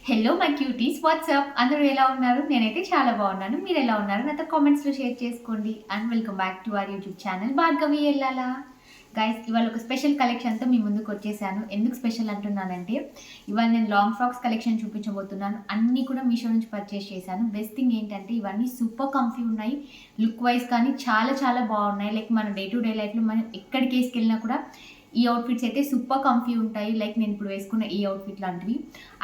Hello my cuties WhatsApp అందరూ ఎలా ఉన్నారు? నేనైతే చాలా బాగున్నాను. మీరు ఎలా ఉన్నారు? నాతో కామెంట్స్లో షేర్ చేసుకోండి. And welcome back to our YouTube channel Bhargavi Ellala. Guys, ఇవాళ ఒక స్పెషల్ కలెక్షన్తో మీ ముందుకు వచ్చేసాను. ఎందుకు స్పెషల్ అంటున్నానంటే, ఇవాళ నేను లాంగ్ ఫ్రాక్స్ కలెక్షన్ చూపించబోతున్నాను. అన్నీ కూడా మీషో నుంచి పర్చేస్ చేశాను. బెస్ట్ థింగ్ ఏంటంటే, ఇవన్నీ సూపర్ కంఫీ ఉన్నాయి. లుక్ వైజ్ కానీ చాలా చాలా బాగున్నాయి. లైక్ మన డే టు డే లైఫ్లో మనం ఎక్కడికి వేసుకెళ్ళినా కూడా ఈ అవుట్ఫిట్స్ అయితే సూపర్ కంఫీ ఉంటాయి. లైక్ నేను ఇప్పుడు వేసుకున్న ఈ అవుట్ఫిట్ లాంటివి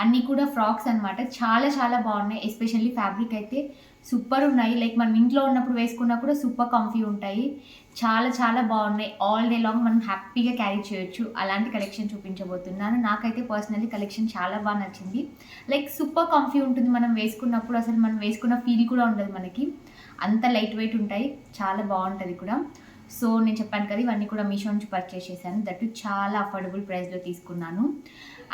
అన్నీ కూడా ఫ్రాక్స్ అనమాట. చాలా చాలా బాగున్నాయి. ఎస్పెషల్లీ ఫ్యాబ్రిక్ అయితే సూపర్ ఉన్నాయి. లైక్ మనం ఇంట్లో ఉన్నప్పుడు వేసుకున్నా కూడా సూపర్ కంఫీ ఉంటాయి. చాలా చాలా బాగున్నాయి. ఆల్ డే లాంగ్ మనం హ్యాపీగా క్యారీ చేయొచ్చు. అలాంటి కలెక్షన్ చూపించబోతున్నాను. నాకైతే పర్సనల్లీ కలెక్షన్ చాలా బాగా నచ్చింది. లైక్ సూపర్ కంఫీ ఉంటుంది. మనం వేసుకున్నప్పుడు అసలు మనం వేసుకున్న ఫీల్ కూడా ఉండదు మనకి. అంత లైట్ వెయిట్ ఉంటాయి. చాలా బాగుంటుంది కూడా. సో నేను చెప్పాను కదా, ఇవన్నీ కూడా మీషో నుంచి పర్చేస్ చేశాను. దట్ చాలా అఫోర్డబుల్ ప్రైస్లో తీసుకున్నాను.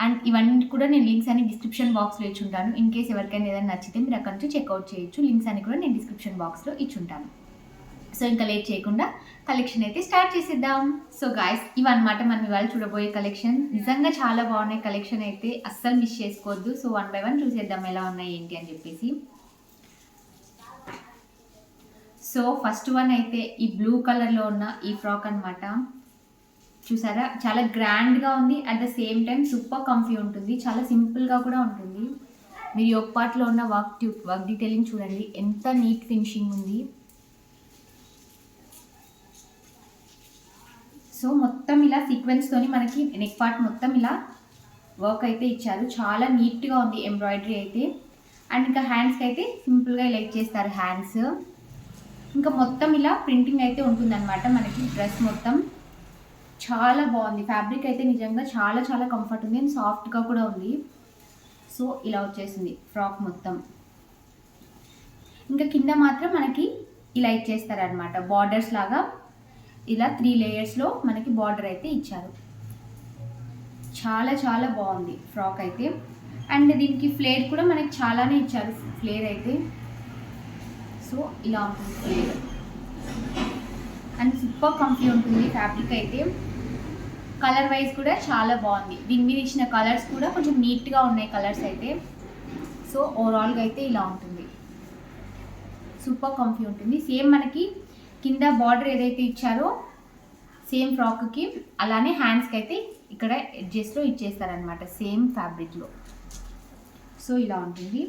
అండ్ ఇవన్నీ కూడా నేను లింక్స్ అన్ని డిస్క్రిప్షన్ బాక్స్లో ఇచ్చుంటాను. ఇన్ కేస్ ఎవరికైనా ఏదైనా నచ్చితే మీరు అక్కడ నుంచి చెక్అవుట్ చేయొచ్చు. లింక్స్ అన్ని కూడా నేను డిస్క్రిప్షన్ బాక్స్లో ఇచ్చుంటాను. సో ఇంకా లేట్ చేయకుండా కలెక్షన్ అయితే స్టార్ట్ చేసేద్దాం. సో గాయస్, ఇవన్నమాట మనం ఇవాళ చూడబోయే కలెక్షన్. నిజంగా చాలా బాగున్నాయి. కలెక్షన్ అయితే అస్సలు మిస్ చేసుకోవద్దు. సో 1 by 1 చూసేద్దాం ఎలా ఉన్నాయి ఏంటి అని చెప్పేసి. సో ఫస్ట్ వన్ అయితే ఈ బ్లూ కలర్లో ఉన్న ఈ ఫ్రాక్ అనమాట. చూసారా, చాలా గ్రాండ్గా ఉంది. At the same time super comfy ఉంటుంది. చాలా సింపుల్గా కూడా ఉంటుంది. మీరు ఒక పార్ట్లో ఉన్న వర్క్ డీటెయిలింగ్ చూడండి, ఎంత నీట్ ఫినిషింగ్ ఉంది. సో మొత్తం ఇలా సీక్వెన్స్తోని మనకి నెక్ పార్ట్ మొత్తం ఇలా వర్క్ అయితే ఇచ్చారు. చాలా నీట్గా ఉంది ఎంబ్రాయిడరీ అయితే. అండ్ ఇంకా హ్యాండ్స్కి అయితే సింపుల్గా ఇలా ఇచ్చేస్తారు హ్యాండ్స్. ఇంకా మొత్తం ఇలా ప్రింటింగ్ అయితే ఉంటుందన్నమాట మనకి. డ్రెస్ మొత్తం చాలా బాగుంది. ఫ్యాబ్రిక్ అయితే నిజంగా చాలా చాలా కంఫర్ట్ ఉంది అండ్ సాఫ్ట్గా కూడా ఉంది. సో ఇలా వచ్చేసింది ఫ్రాక్ మొత్తం. ఇంకా కింద మాత్రం మనకి ఇలా ఇచ్చేస్తారనమాట. బార్డర్స్ లాగా ఇలా 3 లేయర్స్లో మనకి బార్డర్ అయితే ఇచ్చారు. చాలా చాలా బాగుంది ఫ్రాక్ అయితే. అండ్ దీనికి ఫ్లేర్ కూడా మనకి చాలానే ఇచ్చారు. ఫ్లేర్ అయితే సో ఇలా ఉంటుంది ఫ్లేర్. అండ్ సూపర్ కంఫీ ఉంటుంది ఫ్యాబ్రిక్ అయితే. కలర్ వైజ్ కూడా చాలా బాగుంది. దీని మీద ఇచ్చిన కలర్స్ కూడా కొంచెం నీట్గా ఉన్నాయి కలర్స్ అయితే. సో ఓవరాల్గా అయితే ఇలా ఉంటుంది. సూపర్ కంఫీ ఉంటుంది. సేమ్ మనకి కింద బార్డర్ ఏదైతే ఇచ్చారో సేమ్ ఫ్రాక్కి అలానే హ్యాండ్స్కి అయితే ఇక్కడ ఎడ్జెస్లో ఇచ్చేస్తారనమాట సేమ్ ఫ్యాబ్రిక్లో. సో ఇలా ఉంటుంది.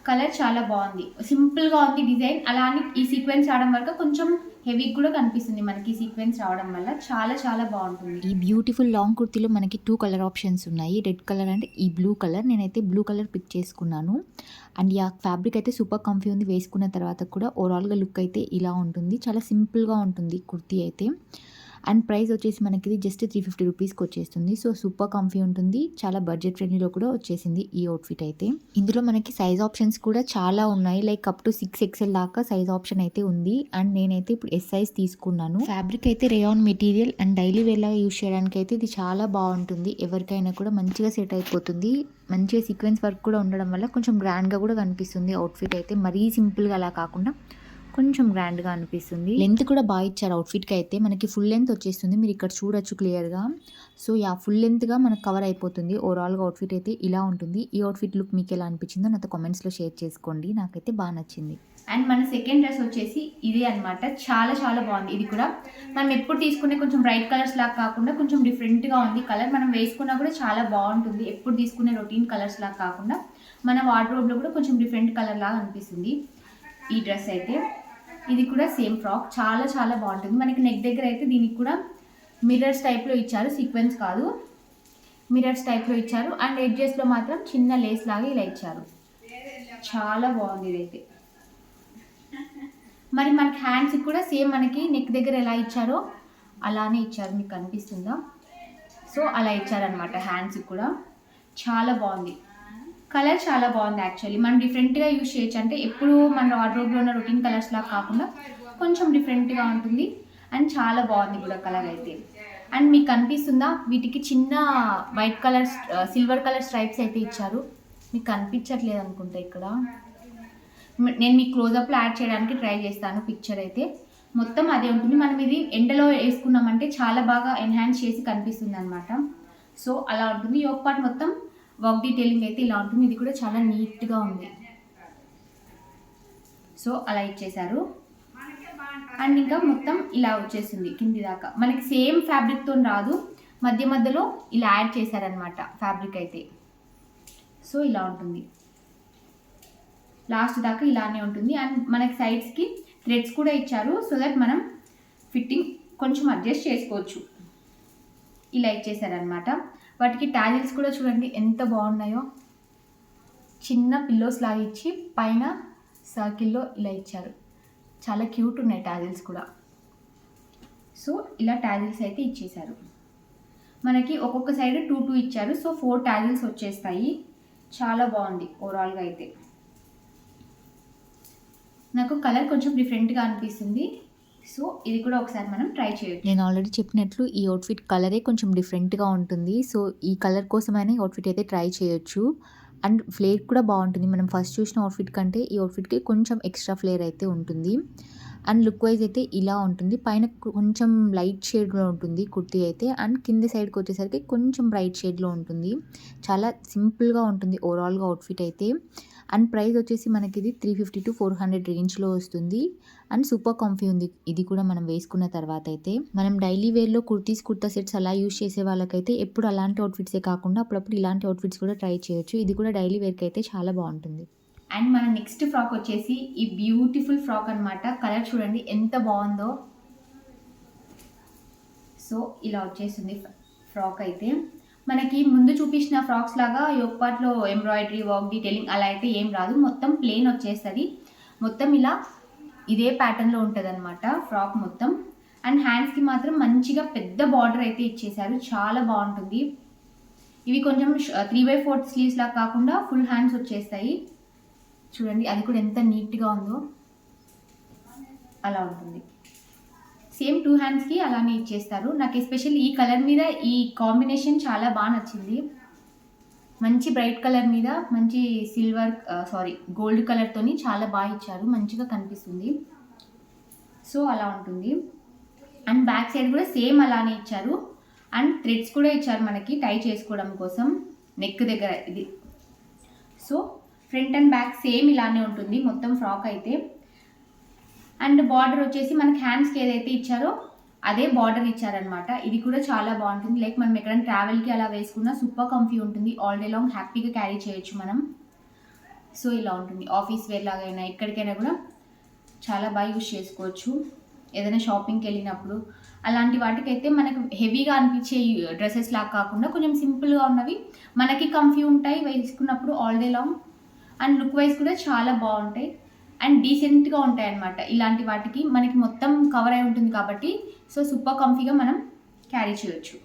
కలర్ చాలా బాగుంది. సింపుల్గా ఉంది డిజైన్. అలానే ఈ సీక్వెన్స్ రావడం వల్ల కొంచెం హెవీ కూడా కనిపిస్తుంది మనకి. సీక్వెన్స్ రావడం వల్ల చాలా చాలా బాగుంటుంది. ఈ బ్యూటిఫుల్ లాంగ్ కుర్తీలో మనకి 2 కలర్ ఆప్షన్స్ ఉన్నాయి. రెడ్ కలర్ అండ్ ఈ బ్లూ కలర్. నేనైతే బ్లూ కలర్ పిక్ చేసుకున్నాను. అండ్ ఈ ఫ్యాబ్రిక్ అయితే సూపర్ కంఫీ ఉంది. వేసుకున్న తర్వాత కూడా ఓవరాల్గా లుక్ అయితే ఇలా ఉంటుంది. చాలా సింపుల్గా ఉంటుంది కుర్తీ అయితే. అండ్ ప్రైస్ వచ్చేసి మనకి ఇది జస్ట్ 350 రూపీస్కి వచ్చేస్తుంది. సో సూపర్ కంఫీ ఉంటుంది. చాలా బడ్జెట్ ఫ్రెండ్లీలో కూడా వచ్చేసింది ఈ అవుట్ఫిట్ అయితే. ఇందులో మనకి సైజ్ ఆప్షన్స్ కూడా చాలా ఉన్నాయి. లైక్ అప్ టు 6XL దాకా సైజ్ ఆప్షన్ అయితే ఉంది. అండ్ నేనైతే ఇప్పుడు S సైజ్ తీసుకున్నాను. ఫ్యాబ్రిక్ అయితే రేయాన్ మెటీరియల్ అండ్ డైలీ వేర్లాగా యూజ్ చేయడానికి అయితే ఇది చాలా బాగుంటుంది. ఎవరికైనా కూడా మంచిగా సెట్ అయిపోతుంది. మంచిగా సీక్వెన్స్ వర్క్ కూడా ఉండడం వల్ల కొంచెం గ్రాండ్గా కూడా కనిపిస్తుంది అవుట్ఫిట్ అయితే. మరీ సింపుల్గా అలా కాకుండా కొంచెం గ్రాండ్గా అనిపిస్తుంది. లెంత్ కూడా బాగా ఇచ్చారు అవుట్ఫిట్కి అయితే. మనకి ఫుల్ లెంత్ వచ్చేస్తుంది. మీరు ఇక్కడ చూడొచ్చు క్లియర్గా. సో ఫుల్ లెంత్గా మనకు కవర్ అయిపోతుంది. ఓవరాల్గా అవుట్ఫిట్ అయితే ఇలా ఉంటుంది. ఈ అవుట్ఫిట్ లుక్ మీకు ఎలా అనిపించిందో నాతో కామెంట్స్లో షేర్ చేసుకోండి. నాకైతే బాగా నచ్చింది. అండ్ మన సెకండ్ డ్రెస్ వచ్చేసి ఇదే అనమాట. చాలా చాలా బాగుంది. ఇది కూడా మనం ఎప్పుడు తీసుకునే కొంచెం బ్రైట్ కలర్స్ లాగా కాకుండా కొంచెం డిఫరెంట్గా ఉంది కలర్. మనం వేసుకున్నా కూడా చాలా బాగుంటుంది. ఎప్పుడు తీసుకునే రొటీన్ కలర్స్ లాగా కాకుండా మన వార్డ్రోబ్లో కూడా కొంచెం డిఫరెంట్ కలర్ లాగా అనిపిస్తుంది ఈ డ్రెస్ అయితే. ఇది కూడా సేమ్ ఫ్రాక్. చాలా చాలా బాగుంటుంది. మనకి నెక్ దగ్గర అయితే దీనికి కూడా మిర్రర్స్ టైప్లో ఇచ్చారు. సీక్వెన్స్ కాదు, మిర్రర్స్ టైప్లో ఇచ్చారు. అండ్ ఎడ్జెస్లో మాత్రం చిన్న లేస్ లాగా ఇలా ఇచ్చారు. చాలా బాగుంది ఇదైతే. మరి మనకి హ్యాండ్స్కి కూడా సేమ్ మనకి నెక్ దగ్గర ఎలా ఇచ్చారో అలానే ఇచ్చారు. మీకు కనిపిస్తుందా? సో అలా ఇచ్చారనమాట హ్యాండ్స్కి కూడా. చాలా బాగుంది. కలర్ చాలా బాగుంది యాక్చువల్లీ. మనం డిఫరెంట్గా యూజ్ చేయొచ్చు. అంటే ఎప్పుడు మన వార్డ్రోబ్లో ఉన్న రొటీన్ కలర్స్ లాగా కాకుండా కొంచెం డిఫరెంట్గా ఉంటుంది. అండ్ చాలా బాగుంది కూడా కలర్ అయితే. అండ్ మీకు కనిపిస్తుందా? వీటికి చిన్న white colour silver colour stripes అయితే ఇచ్చారు. మీకు కనిపించట్లేదు అనుకుంటా ఇక్కడ. నేను మీకు క్లోజప్లో యాడ్ చేయడానికి ట్రై చేస్తాను పిక్చర్ అయితే. మొత్తం అదే ఉంటుంది. మనం ఇది ఎండలో వేసుకున్నామంటే చాలా బాగా ఎన్హాన్స్ చేసి కనిపిస్తుంది అనమాట. సో అలా ఉంటుంది. యోక్ పార్ట్ మొత్తం వర్క్ డీటెయిలింగ్ అయితే ఇలా ఉంటుంది. ఇది కూడా చాలా నీట్గా ఉంది. సో అలా ఇచ్చేసారు. అండ్ ఇంకా మొత్తం ఇలా వచ్చేసింది కింది దాకా. మనకి సేమ్ ఫ్యాబ్రిక్తో రాదు, మధ్య మధ్యలో ఇలా యాడ్ చేశారనమాట ఫ్యాబ్రిక్ అయితే. సో ఇలా ఉంటుంది, లాస్ట్ దాకా ఇలానే ఉంటుంది. అండ్ మనకి సైడ్స్కి థ్రెడ్స్ కూడా ఇచ్చారు, సో దట్ మనం ఫిట్టింగ్ కొంచెం అడ్జస్ట్ చేసుకోవచ్చు. ఇలా ఇచ్చేసారనమాట. వాటికి టాజిల్స్ కూడా చూడండి ఎంత బాగున్నాయో, చిన్న పిల్లోస్ లాగా ఇచ్చి పైన సర్కిల్లో ఇలా ఇచ్చారు. చాలా క్యూట్ ఉన్నాయి టాజిల్స్ కూడా. సో ఇలా టాజిల్స్ అయితే ఇచ్చేసారు. మనకి ఒక్కొక్క సైడ్ 2 ఇచ్చారు. సో 4 టాజిల్స్ వచ్చేస్తాయి. చాలా బాగుంది ఓవరాల్గా అయితే. నాకు కలర్ కొంచెం డిఫరెంట్గా అనిపిస్తుంది. సో ఇది కూడా ఒకసారి మనం ట్రై చేయొచ్చు. నేను ఆల్రెడీ చెప్పినట్లు ఈ అవుట్ఫిట్ కలరే కొంచెం డిఫరెంట్గా ఉంటుంది. సో ఈ కలర్ కోసమైనా ఈ అవుట్ఫిట్ అయితే ట్రై చేయొచ్చు. అండ్ ఫ్లేర్ కూడా బాగుంటుంది. మనం ఫస్ట్ చూసిన అవుట్ఫిట్ కంటే ఈ అవుట్ఫిట్కి కొంచెం ఎక్స్ట్రా ఫ్లేర్ అయితే ఉంటుంది. అండ్ లుక్ వైజ్ అయితే ఇలా ఉంటుంది. పైన కొంచెం లైట్ షేడ్లో ఉంటుంది కుర్తీ అయితే, అండ్ కింది సైడ్కి వచ్చేసరికి కొంచెం బ్రైట్ షేడ్లో ఉంటుంది. చాలా సింపుల్గా ఉంటుంది ఓవరాల్గా అవుట్ఫిట్ అయితే. అండ్ ప్రైస్ వచ్చేసి మనకి ఇది 350 to 400 రేంజ్లో వస్తుంది. అండ్ సూపర్ కంఫీ ఉంది ఇది కూడా మనం వేసుకున్న తర్వాత అయితే. మనం డైలీ వేర్లో కుర్తీస్, కుర్తా సెట్స్ అలా యూజ్ చేసే వాళ్ళకైతే ఎప్పుడు అలాంటి అవుట్ఫిట్సే కాకుండా అప్పుడప్పుడు ఇలాంటి అవుట్ఫిట్స్ కూడా ట్రై చేయొచ్చు. ఇది కూడా డైలీ వేర్కి అయితే చాలా బాగుంటుంది. అండ్ మన నెక్స్ట్ ఫ్రాక్ వచ్చేసి ఈ బ్యూటిఫుల్ ఫ్రాక్ అనమాట. కలర్ చూడండి ఎంత బాగుందో. సో ఇలా వచ్చేసింది ఫ్రాక్ అయితే. మనకి ముందు చూపించిన ఫ్రాక్స్ లాగా యోక్ పార్ట్లో ఎంబ్రాయిడరీ వర్క్ డీటెయిలింగ్ అలా అయితే ఏం రాదు, మొత్తం ప్లెయిన్ వచ్చేస్తుంది. మొత్తం ఇలా ఇదే ప్యాటర్న్లో ఉంటుంది అనమాట ఫ్రాక్ మొత్తం. అండ్ హ్యాండ్స్కి మాత్రం మంచిగా పెద్ద బార్డర్ అయితే ఇచ్చేసారు, చాలా బాగుంటుంది. ఇవి కొంచెం 3/4 స్లీవ్స్ లాగా కాకుండా ఫుల్ హ్యాండ్స్ వచ్చేస్తాయి. చూడండి అది కూడా ఎంత నీట్గా ఉందో, అలా ఉంటుంది. సేమ్ 2 హ్యాండ్స్కి అలానే ఇచ్చేస్తారు. నాకు ఎస్పెషల్లీ ఈ కలర్ మీద ఈ కాంబినేషన్ చాలా బాగా నచ్చింది. మంచి బ్రైట్ కలర్ మీద మంచి గోల్డ్ కలర్తోని చాలా బాగా ఇచ్చారు, మంచిగా కనిపిస్తుంది. సో అలా ఉంటుంది. అండ్ బ్యాక్ సైడ్ కూడా సేమ్ అలానే ఇచ్చారు. అండ్ థ్రెడ్స్ కూడా ఇచ్చారు మనకి టై చేసుకోవడం కోసం నెక్ దగ్గర ఇది. So front and back same ఇలానే ఉంటుంది మొత్తం ఫ్రాక్ అయితే. అండ్ బార్డర్ వచ్చేసి మనకి హ్యాండ్స్కి ఏదైతే ఇచ్చారో అదే బార్డర్ ఇచ్చారనమాట. ఇది కూడా చాలా బాగుంటుంది. లైక్ మనం ఎక్కడైనా ట్రావెల్కి అలా వేసుకున్నా సూపర్ కంఫీ ఉంటుంది. ఆల్ డే లాంగ్ హ్యాపీగా క్యారీ చేయొచ్చు మనం. సో ఇలా ఉంటుంది. ఆఫీస్ వేర్ లాగా అయినా ఎక్కడికైనా కూడా చాలా బాగా యూజ్ చేసుకోవచ్చు. ఏదైనా షాపింగ్కి వెళ్ళినప్పుడు అలాంటి వాటికైతే మనకు హెవీగా అనిపించే డ్రెస్సెస్ లాగా కాకుండా కొంచెం సింపుల్గా ఉన్నవి మనకి కంఫీ ఉంటాయి వేసుకున్నప్పుడు all day long. And look wise కూడా చాలా బాగుంటాయి అండ్ డీసెంట్గా ఉంటాయి అన్నమాట. ఇలాంటి వాటికి మనకి మొత్తం కవర్ అయి ఉంటుంది కాబట్టి సో సూపర్ కంఫీగా మనం క్యారీ చేయొచ్చు.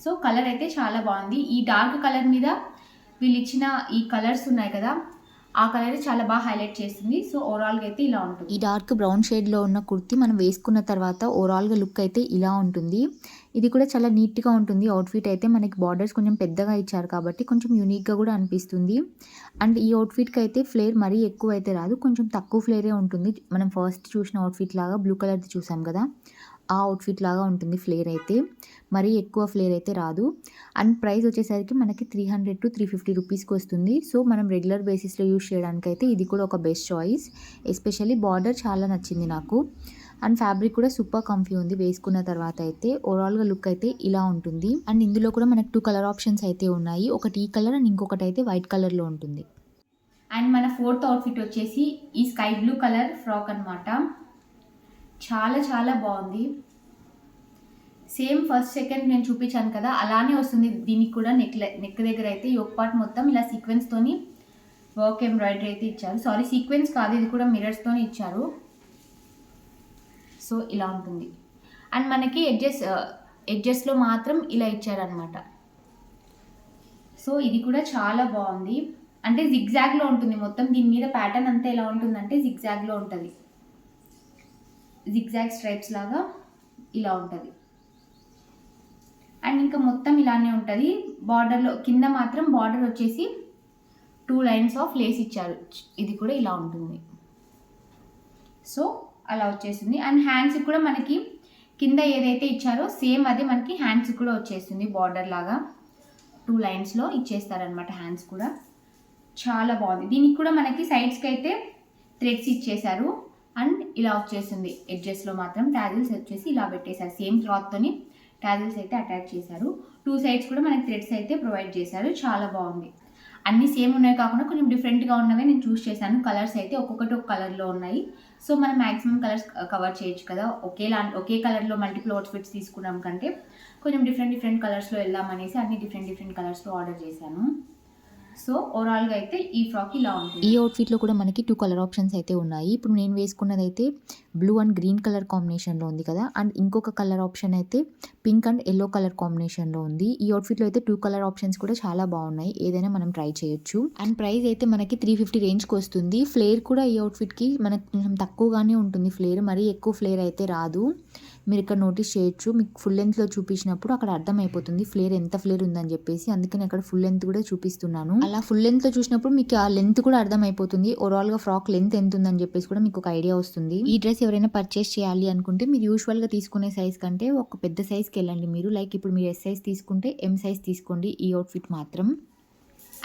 సో కలర్ అయితే చాలా బాగుంది. ఈ డార్క్ కలర్ మీద వీళ్ళు ఇచ్చిన ఈ కలర్స్ ఉన్నాయి కదా, ఆ కలర్ చాలా బాగా హైలైట్ చేస్తుంది. సో ఓవరాల్గా అయితే ఇలా ఉంటుంది. ఈ డార్క్ బ్రౌన్ షేడ్లో ఉన్న కుర్తీ మనం వేసుకున్న తర్వాత ఓవరాల్గా లుక్ అయితే ఇలా ఉంటుంది. ఇది కూడా చాలా నీట్గా ఉంటుంది అవుట్ఫిట్ అయితే. మనకి బార్డర్స్ కొంచెం పెద్దగా ఇచ్చారు కాబట్టి కొంచెం యూనిక్గా కూడా అనిపిస్తుంది. అండ్ ఈ అవుట్ఫిట్కి అయితే ఫ్లేర్ మరీ ఎక్కువ అయితే రాదు, కొంచెం తక్కువ ఫ్లేరే ఉంటుంది. మనం ఫస్ట్ చూసిన అవుట్ఫిట్ లాగా బ్లూ కలర్ది చూసాం కదా, ఆ అవుట్ఫిట్ లాగా ఉంటుంది ఫ్లేర్ అయితే. మరీ ఎక్కువ ఫ్లేర్ అయితే రాదు. అండ్ ప్రైస్ వచ్చేసరికి మనకి 300 to 350 రూపీస్కి వస్తుంది. సో మనం రెగ్యులర్ బేసిస్లో యూజ్ చేయడానికి అయితే ఇది కూడా ఒక బెస్ట్ చాయిస్. ఎస్పెషల్లీ బార్డర్ చాలా నచ్చింది నాకు. అండ్ ఫ్యాబ్రిక్ కూడా సూపర్ కంఫీ ఉంది వేసుకున్న తర్వాత అయితే. ఓవరాల్గా లుక్ అయితే ఇలా ఉంటుంది. అండ్ ఇందులో కూడా మనకు 2 కలర్ ఆప్షన్స్ అయితే ఉన్నాయి. ఒకటి ఈ కలర్ అండ్ ఇంకొకటి అయితే వైట్ కలర్లో ఉంటుంది. అండ్ మన 4th అవుట్ఫిట్ వచ్చేసి ఈ స్కై బ్లూ కలర్ ఫ్రాక్ అనమాట. చాలా చాలా బాగుంది. సేమ్ ఫస్ట్ సెకండ్ నేను చూపించాను కదా అలానే వస్తుంది. దీనికి కూడా నెక్ దగ్గర అయితే యోక్ పార్ట్ మొత్తం ఇలా సీక్వెన్స్తోని వర్క్ ఎంబ్రాయిడరీ అయితే ఇచ్చారు. సీక్వెన్స్ కాదు, ఇది కూడా మిరర్స్తోని ఇచ్చారు. సో ఇలా ఉంటుంది. అండ్ మనకి ఎడ్జెస్లో మాత్రం ఇలా ఇచ్చారనమాట. సో ఇది కూడా చాలా బాగుంది. అంటే జిగ్జాగ్లో ఉంటుంది మొత్తం. దీని మీద ప్యాటర్న్ అంతా ఎలా ఉంటుందంటే జిగ్జాగ్లో ఉంటుంది. జిగ్జాగ్ స్ట్రైప్స్ లాగా ఇలా ఉంటుంది. అండ్ ఇంకా మొత్తం ఇలానే ఉంటుంది. బార్డర్లో కింద మాత్రం బార్డర్ వచ్చేసి 2 లైన్స్ ఆఫ్ లేస్ ఇచ్చారు. ఇది కూడా ఇలా ఉంటుంది. సో అలా వచ్చేసింది. అండ్ హ్యాండ్స్కి కూడా మనకి కింద ఏదైతే ఇచ్చారో సేమ్ అదే మనకి హ్యాండ్స్కి కూడా వచ్చేస్తుంది బార్డర్ లాగా. 2 లైన్స్లో ఇచ్చేస్తారనమాట. హ్యాండ్స్ కూడా చాలా బాగుంది. దీనికి కూడా మనకి సైడ్స్కి అయితే థ్రెడ్స్ ఇచ్చేసారు అండ్ ఇలా వచ్చేసింది. ఎడ్జెస్లో మాత్రం టాజిల్స్ వచ్చేసి ఇలా పెట్టేశారు. సేమ్ క్లాత్తోని టాజిల్స్ అయితే అటాచ్ చేశారు. 2 సైడ్స్ కూడా మనకి థ్రెడ్స్ అయితే ప్రొవైడ్ చేశారు. చాలా బాగుంది. అన్నీ సేమ్ ఉన్నాయి కాకుండా కొంచెం డిఫరెంట్గా ఉన్నవే నేను చూస్ చేశాను. కలర్స్ అయితే ఒక్కొక్కటి ఒక కలర్లో ఉన్నాయి. సో మనం మ్యాక్సిమం కలర్స్ కవర్ చేయొచ్చు కదా. ఒకే కలర్లో మల్టిపుల్ అవుట్ఫిట్స్ తీసుకున్నాం కంటే కొంచెం డిఫరెంట్ కలర్స్లో వెళ్దామనేసి అన్ని డిఫరెంట్ కలర్స్లో ఆర్డర్ చేశాను. సో ఓవరాల్గా అయితే ఈ ఫ్రాక్ ఇలా ఉంటుంది. ఈ అవుట్ఫిట్లో కూడా మనకి 2 కలర్ ఆప్షన్స్ అయితే ఉన్నాయి. ఇప్పుడు నేను వేసుకున్నది అయితే బ్లూ అండ్ గ్రీన్ కలర్ కాంబినేషన్లో ఉంది కదా. అండ్ ఇంకొక కలర్ ఆప్షన్ అయితే పింక్ అండ్ ఎల్లో కలర్ కాంబినేషన్లో ఉంది. ఈ అవుట్ఫిట్లో అయితే 2 కలర్ ఆప్షన్స్ కూడా చాలా బాగున్నాయి. ఏదైనా మనం ట్రై చేయొచ్చు. అండ్ ప్రైస్ అయితే మనకి 350 రేంజ్కి వస్తుంది. ఫ్లేర్ కూడా ఈ అవుట్ఫిట్కి మనకి కొంచెం తక్కువగానే ఉంటుంది. ఫ్లేర్ మరీ ఎక్కువ ఫ్లేర్ అయితే రాదు. మీరు ఇక్కడ నోటీస్ చేయొచ్చు. మీకు ఫుల్ లెంత్లో చూపించినప్పుడు అక్కడ అర్థమైపోతుంది ఫ్లేర్ ఎంత ఫ్లేర్ ఉందని చెప్పేసి. అందుకని అక్కడ ఫుల్ లెంత్ కూడా చూపిస్తున్నాను. అలా ఫుల్ లెంత్లో చూసినప్పుడు మీకు ఆ లెంత్ కూడా అర్థమైపోతుంది. ఓవరాల్గా ఫ్రాక్ లెంత్ ఎంత ఉందని చెప్పేసి కూడా మీకు ఒక ఐడియా వస్తుంది. ఈ డ్రెస్ ఎవరైనా పర్చేస్ చేయాలి అనుకుంటే మీరు యూజువల్గా తీసుకునే సైజ్ కంటే ఒక పెద్ద సైజ్కి వెళ్ళండి మీరు. లైక్ ఇప్పుడు మీరు ఎస్ సైజ్ తీసుకుంటే ఎం సైజ్ తీసుకోండి ఈ అవుట్ఫిట్ మాత్రం.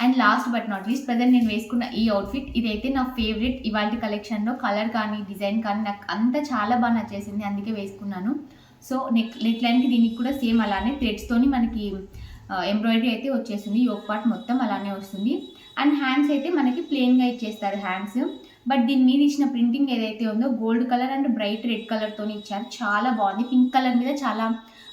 And last but not least present నేను వేసుకున్న ఈ అవుట్ఫిట్ ఇదైతే నా ఫేవరెట్. ఇవాళ కలెక్షన్లో కలర్ కానీ డిజైన్ కానీ నాకు అంతా చాలా బాగా నచ్చేసింది. అందుకే వేసుకున్నాను. సో నెక్ లైన్కి దీనికి కూడా సేమ్ అలానే థ్రెడ్స్తోని మనకి ఎంబ్రాయిడరీ అయితే వచ్చేస్తుంది. యోక్ పార్ట్ మొత్తం అలానే వస్తుంది. అండ్ హ్యాండ్స్ అయితే మనకి ప్లెయిన్గా ఇచ్చేస్తారు హ్యాండ్స్. బట్ దీని మీద ఇచ్చిన ప్రింటింగ్ ఏదైతే ఉందో gold colour and bright red కలర్తో ఇచ్చారు. చాలా బాగుంది. పింక్ కలర్ మీద చాలా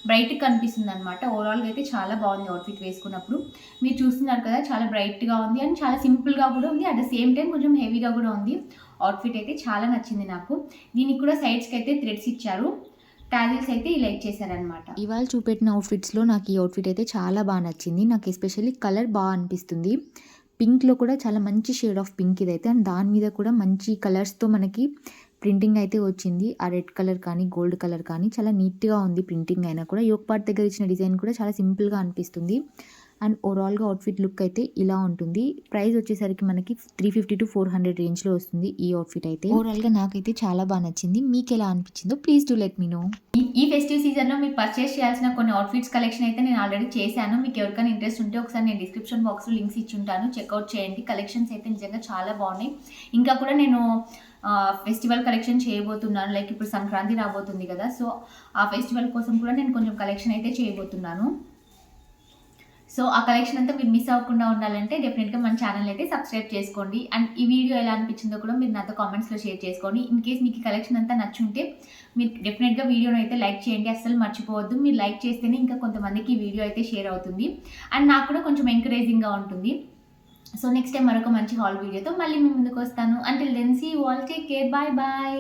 బ్రైట్గా కనిపిస్తుంది అనమాట. ఓవరాల్గా అయితే చాలా బాగుంది అవుట్ఫిట్ వేసుకున్నప్పుడు. మీరు చూస్తున్నారు కదా చాలా బ్రైట్గా ఉంది అండ్ చాలా సింపుల్గా కూడా ఉంది. అట్ ద సేమ్ టైం కొంచెం హెవీగా కూడా ఉంది. అవుట్ఫిట్ అయితే చాలా నచ్చింది నాకు. దీనికి కూడా సైడ్స్కి అయితే థ్రెడ్స్ ఇచ్చారు. టాజిల్స్ అయితే ఇలా ఇచ్చేసారనమాట. ఇవాళ చూపెట్టిన అవుట్ఫిట్స్లో నాకు ఈ అవుట్ఫిట్ అయితే చాలా బాగా నచ్చింది. నాకు ఎస్పెషల్లీ కలర్ బాగా అనిపిస్తుంది. పింక్లో కూడా చాలా మంచి షేడ్ ఆఫ్ పింక్ ఇదైతే. అండ్ దాని మీద కూడా మంచి కలర్స్తో మనకి ప్రింటింగ్ అయితే వచ్చింది. ఆ రెడ్ కలర్ కానీ గోల్డ్ కలర్ కానీ చాలా నీట్గా ఉంది. ప్రింటింగ్ అయినా కూడా యోక్ పార్ట్ దగ్గర ఇచ్చిన డిజైన్ కూడా చాలా సింపుల్గా అనిపిస్తుంది. అండ్ ఓవరాల్గా అవుట్ఫిట్ లుక్ అయితే ఇలా ఉంటుంది. ప్రైస్ వచ్చేసరికి మనకి 350 to 400 రేంజ్లో వస్తుంది ఈ అవుట్ఫిట్ అయితే. ఓవరాల్గా నాకైతే చాలా బాగా నచ్చింది. మీకు ఎలా అనిపించిందో please do let me know. ఈ ఫెస్టివ్ సీజన్లో మీరు పర్చేస్ చేయాల్సిన కొన్ని అవుట్ఫిట్స్ కలెక్షన్ అయితే నేను ఆల్రెడీ చేశాను. మీకు ఎవరికైనా ఇంట్రెస్ట్ ఉంటే ఒకసారి నేను డిస్క్రిప్షన్ బాక్స్లో లింక్స్ ఇచ్చి ఉంటాను. చెక్అవుట్ చేయండి. కలెక్షన్స్ అయితే నిజంగా చాలా బాగున్నాయి. ఇంకా కూడా నేను ఫెస్టివల్ కలెక్షన్ చేయబోతున్నాను. లైక్ ఇప్పుడు సంక్రాంతి రాబోతుంది కదా. సో ఆ ఫెస్టివల్ కోసం కూడా నేను కొంచెం కలెక్షన్ అయితే చేయబోతున్నాను. సో ఆ కలెక్షన్ అంతా మీరు మిస్ అవ్వకుండా ఉండాలంటే డెఫినెట్గా మన ఛానల్ అయితే సబ్స్క్రైబ్ చేసుకోండి. అండ్ ఈ వీడియో ఎలా అనిపించిందో కూడా మీరు నాతో కామెంట్స్లో షేర్ చేసుకోండి. ఇన్ కేస్ మీకు ఈ కలెక్షన్ అంతా నచ్చుంటే మీరు డెఫినెట్గా వీడియోని అయితే లైక్ చేయండి. అస్సలు మర్చిపోవద్దు. మీరు లైక్ చేస్తేనే ఇంకా కొంతమందికి ఈ వీడియో అయితే షేర్ అవుతుంది. అండ్ నాకు కూడా కొంచెం ఎంకరేజింగ్గా ఉంటుంది. సో నెక్స్ట్ టైం మరొక మంచి హాల్ వీడియోతో మళ్ళీ మీ ముందుకు వస్తాను. Until then see you all, take care, bye bye.